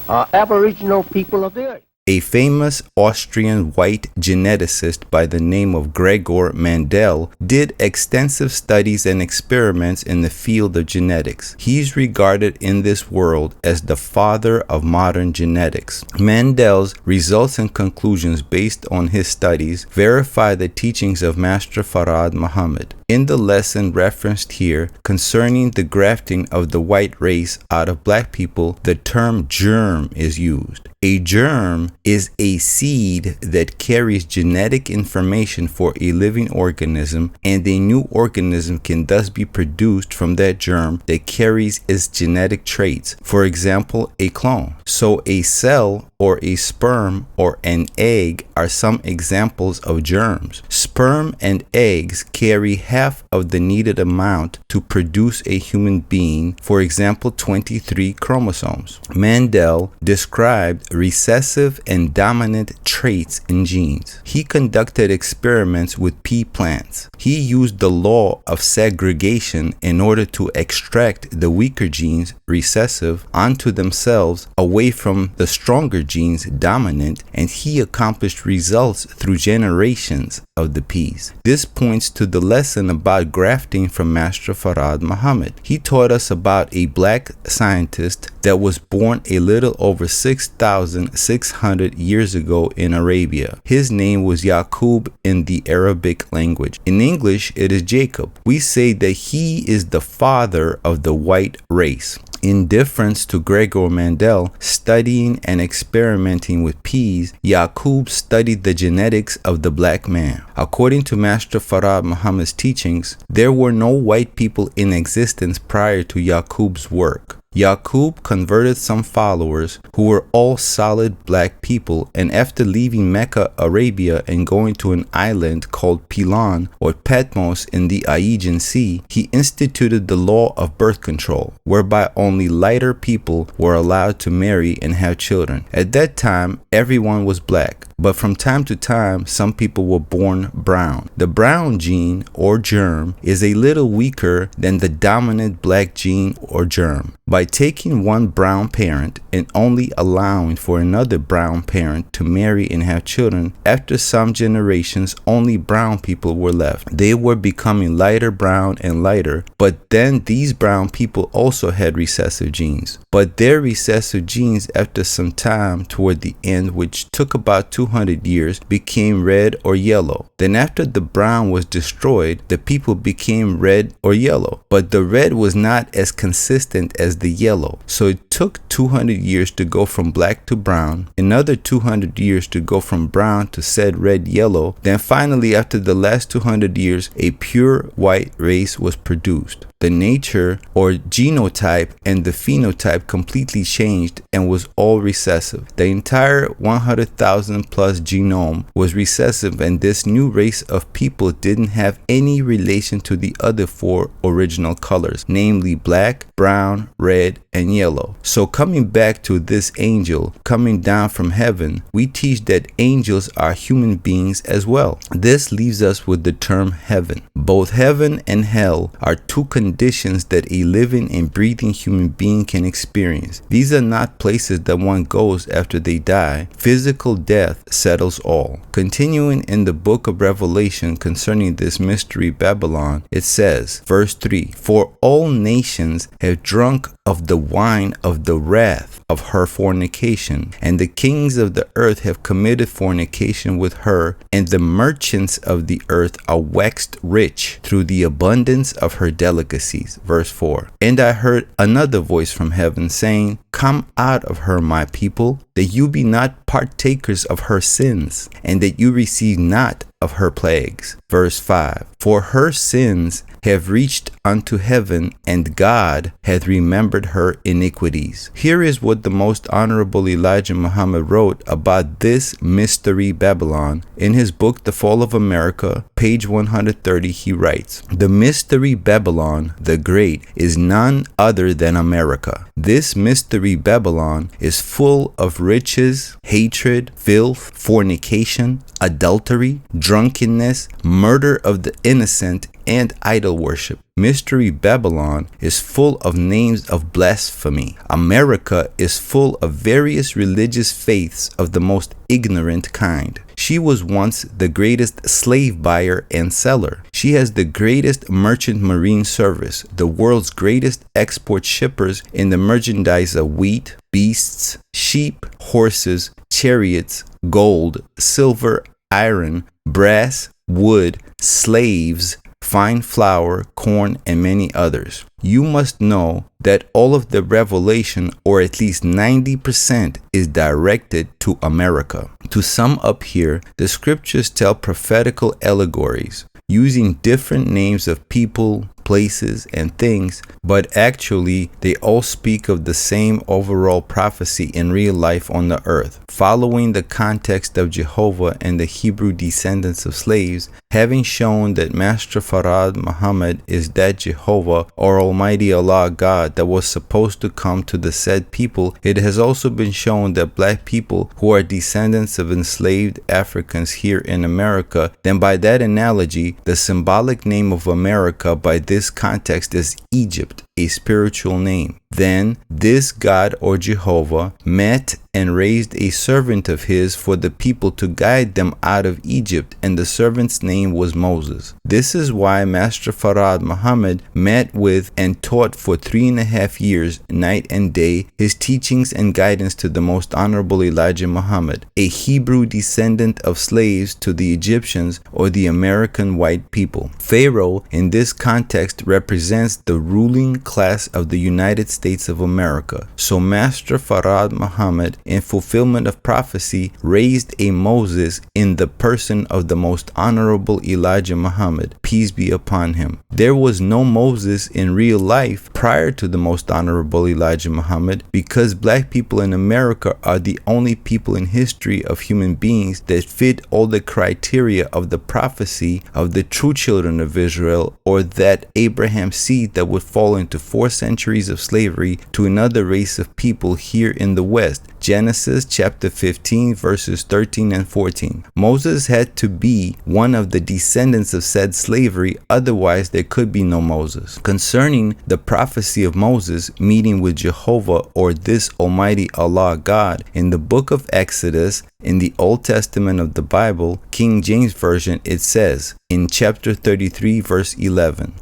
[SPEAKER 1] aboriginal people of the earth.
[SPEAKER 2] A famous Austrian white geneticist by the name of Gregor Mendel did extensive studies and experiments in the field of genetics. He's regarded in this world as the father of modern genetics. Mendel's results and conclusions based on his studies verify the teachings of Master Farad Muhammad. In the lesson referenced here concerning the grafting of the white race out of black people, the term germ is used. A germ is a seed that carries genetic information for a living organism, and a new organism can thus be produced from that germ that carries its genetic traits, for example, a clone. So a cell or a sperm or an egg are some examples of germs. Sperm and eggs carry half of the needed amount to produce a human being, for example 23 chromosomes. Mendel described recessive and dominant traits in genes. He conducted experiments with pea plants. He used the law of segregation in order to extract the weaker genes, recessive, onto themselves away from the stronger genes, dominant, and he accomplished results through generations of the peas. This points to the lesson about grafting from Master Farad Muhammad. He taught us about a black scientist that was born a little over 6,600 years ago in Arabia. His name was Yaqub in the Arabic language. In English, it is Jacob. We say that he is the father of the white race. In difference to Gregor Mendel studying and experimenting with peas, Yaqub studied the genetics of the black man. According to Master Farad Muhammad's teachings, there were no white people in existence prior to Yaqub's work. Yaqub converted some followers who were all solid black people, and after leaving Mecca, Arabia, and going to an island called Pilan or Patmos in the Aegean Sea, he instituted the law of birth control, whereby only lighter people were allowed to marry and have children. At that time, everyone was black, but from time to time, some people were born brown. The brown gene or germ is a little weaker than the dominant black gene or germ. By by taking one brown parent and only allowing for another brown parent to marry and have children. After some generations, only brown people were left. They were becoming lighter brown and lighter, but then these brown people also had recessive genes. But their recessive genes, after some time toward the end, which took about 200 years, became red or yellow. Then after the brown was destroyed, the people became red or yellow. But the red was not as consistent as the yellow. So it took 200 years to go from black to brown, another 200 years to go from brown to said red yellow. Then finally, after the last 200 years, a pure white race was produced. The nature or genotype and the phenotype completely changed and was all recessive. The entire 100,000 plus genome was recessive, and this new race of people didn't have any relation to the other four original colors, namely black, brown, red, and yellow. So coming back to this angel coming down from heaven, we teach that angels are human beings as well. This leaves us with the term heaven. Both heaven and hell are two conditions that a living and breathing human being can experience. These are not places that one goes after they die. Physical death settles all. Continuing in the book of Revelation concerning this mystery Babylon, it says, verse 3, "For all nations have drunk of the wine of the wrath of her fornication, and the kings of the earth have committed fornication with her, and the merchants of the earth are waxed rich through the abundance of her delicacies." Verse 4, "And I heard another voice from heaven saying, Come out of her, my people, that you be not partakers of her sins, and that you receive not of her plagues." Verse 5, "For her sins have reached unto heaven, and God hath remembered her iniquities." Here is what the most honorable Elijah Muhammad wrote about this mystery Babylon. In his book, The Fall of America, page 130, he writes, "The mystery Babylon the Great is none other than America. This mystery Babylon is full of riches, hatred, filth, fornication, adultery, drunkenness, murder of the innocent, and idol worship. Mystery Babylon is full of names of blasphemy. America is full of various religious faiths of the most ignorant kind. She was once the greatest slave buyer and seller. She has the greatest merchant marine service, the world's greatest export shippers in the merchandise of wheat, beasts, sheep, horses, chariots, gold, silver, iron, brass, wood, slaves, fine flour, corn, and many others. You must know that all of the revelation, or at least 90%, is directed to America. To sum up here, the scriptures tell prophetical allegories using different names of people, places, and things, but actually they all speak of the same overall prophecy in real life on the earth. Following the context of Jehovah and the Hebrew descendants of slaves, having shown that Master Farad Muhammad is that Jehovah or Almighty Allah God that was supposed to come to the said people, it has also been shown that black people who are descendants of enslaved Africans here in America, then by that analogy, the symbolic name of America by this context is Egypt, a spiritual name. Then this God or Jehovah met and raised a servant of his for the people to guide them out of Egypt, and the servant's name was Moses. This is why Master Farad Muhammad met with and taught for 3.5 years, night and day, his teachings and guidance to the most honorable Elijah Muhammad, a Hebrew descendant of slaves to the Egyptians or the American white people. Pharaoh in this context represents the ruling class of the United States of America. So Master Farad Muhammad, in fulfillment of prophecy, raised a Moses in the person of the most honorable Elijah Muhammad, peace be upon him. There was no Moses in real life prior to the most honorable Elijah Muhammad, because black people in America are the only people in history of human beings that fit all the criteria of the prophecy of the true children of Israel, or that Abraham's seed that would fall into 4 centuries of slavery to another race of people here in the West. Genesis chapter 15 verses 13 and 14. Moses had to be one of the descendants of said slavery, otherwise there could be no Moses. Concerning the prophecy of Moses meeting with Jehovah or this Almighty Allah God, in the book of Exodus, in the Old Testament of the Bible, King James Version, it says in chapter 33 verse 11,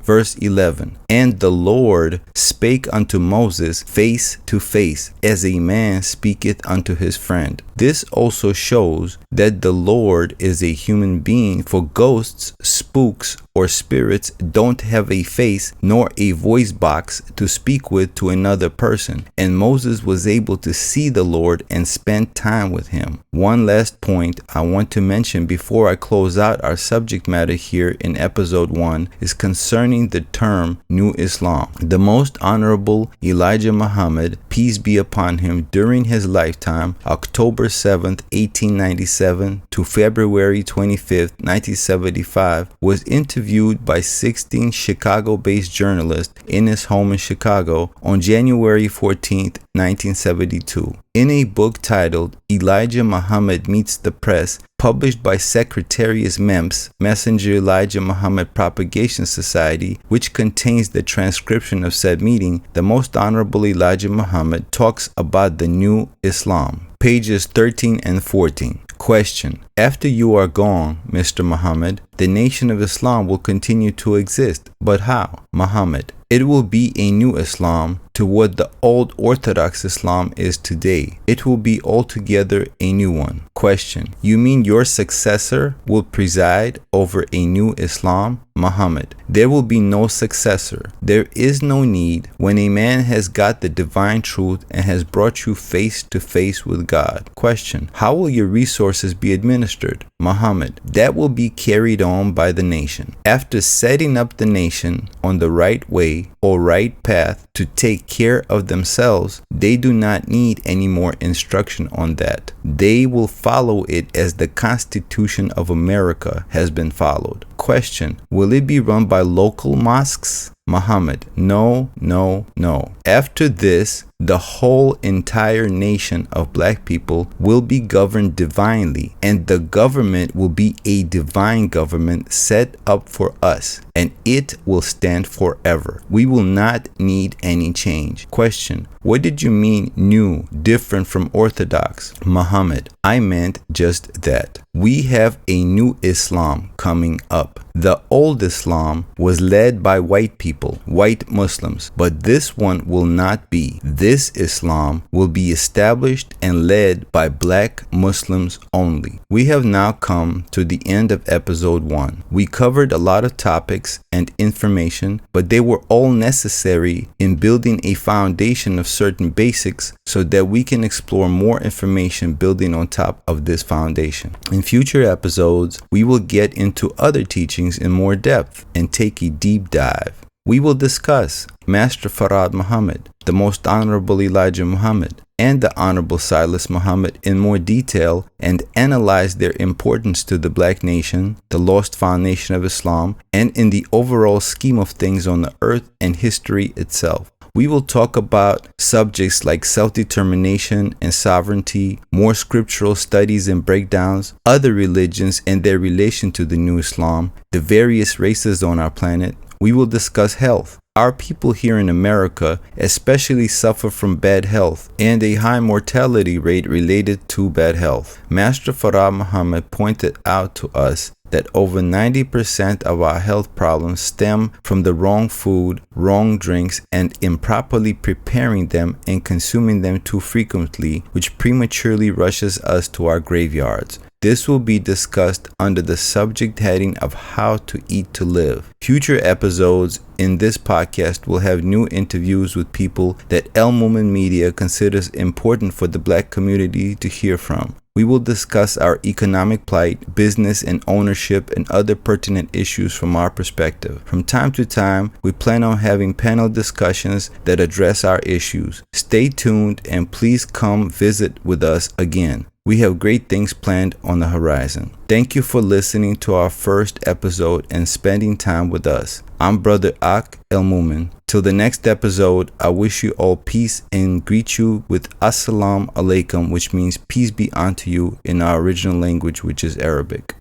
[SPEAKER 2] and the Lord spake unto Moses face to face, as a man speaketh unto his friend. This also shows that the Lord is a human being, for ghosts, spooks, or spirits don't have a face nor a voice box to speak with to another person, and Moses was able to see the Lord and spend time with him. One last point I want to mention before I close out our subject matter here in episode 1 is concerning the term New Islam. The Most Honorable Elijah Muhammad, peace be upon him, during his lifetime, October 7th, 1897 to February 25th, 1975, was interviewed by 16 Chicago-based journalists in his home in Chicago on January 14th, 1972. In a book titled Elijah Muhammad Meets the Press, published by Secretarius MEMS, Messenger Elijah Muhammad Propagation Society, which contains the transcription of said meeting, the Most Honorable Elijah Muhammad talks about the New Islam. Pages 13 and 14. Question: after you are gone, Mr. Muhammad, the Nation of Islam will continue to exist. But how? Muhammad: it will be a new Islam to what the old Orthodox Islam is today. It will be altogether a new one. Question: you mean your successor will preside over a new Islam? Muhammad: there will be no successor. There is no need. When a man has got the divine truth and has brought you face to face with God. Question: how will your resources be administered? Muhammad: that will be carried on by the nation. After setting up the nation on the right way or right path to take care of themselves, they do not need any more instruction on that. They will follow it as the Constitution of America has been followed. Question: will it be run by local mosques? Muhammad: no, no, no. After this, the whole entire nation of black people will be governed divinely, and the government will be a divine government set up for us, and it will stand forever. We will not need any change. Question: what did you mean new, different from Orthodox? Muhammad: I meant just that. We have a new Islam coming up. The old Islam was led by white people, white Muslims, but this one will not be. This Islam will be established and led by black Muslims only. We have now come to the end of episode 1. We covered a lot of topics and information, but they were all necessary in building a foundation of certain basics so that we can explore more information building on top of this foundation. In future episodes, we will get into other teachings in more depth and take a deep dive. We will discuss Master Farad Muhammad, the Most Honorable Elijah Muhammad, and the Honorable Silas Muhammad in more detail and analyze their importance to the black nation, the lost foundation of Islam, and in the overall scheme of things on the earth and history itself. We will talk about subjects like self-determination and sovereignty, more scriptural studies and breakdowns, other religions and their relation to the new Islam, the various races on our planet. We will discuss health. Our people here in America especially suffer from bad health and a high mortality rate related to bad health. Master Farad Muhammad pointed out to us that over 90% of our health problems stem from the wrong food, wrong drinks, and improperly preparing them and consuming them too frequently, which prematurely rushes us to our graveyards. This will be discussed under the subject heading of How to Eat to Live. Future episodes in this podcast will have new interviews with people that El Mumin Media considers important for the black community to hear from. We will discuss our economic plight, business and ownership, and other pertinent issues from our perspective. From time to time, we plan on having panel discussions that address our issues. Stay tuned and please come visit with us again. We have great things planned on the horizon. Thank you for listening to our first episode and spending time with us. I'm Brother Ak El Mumin. Till the next episode, I wish you all peace and greet you with Assalamu alaikum, which means peace be unto you in our original language, which is Arabic.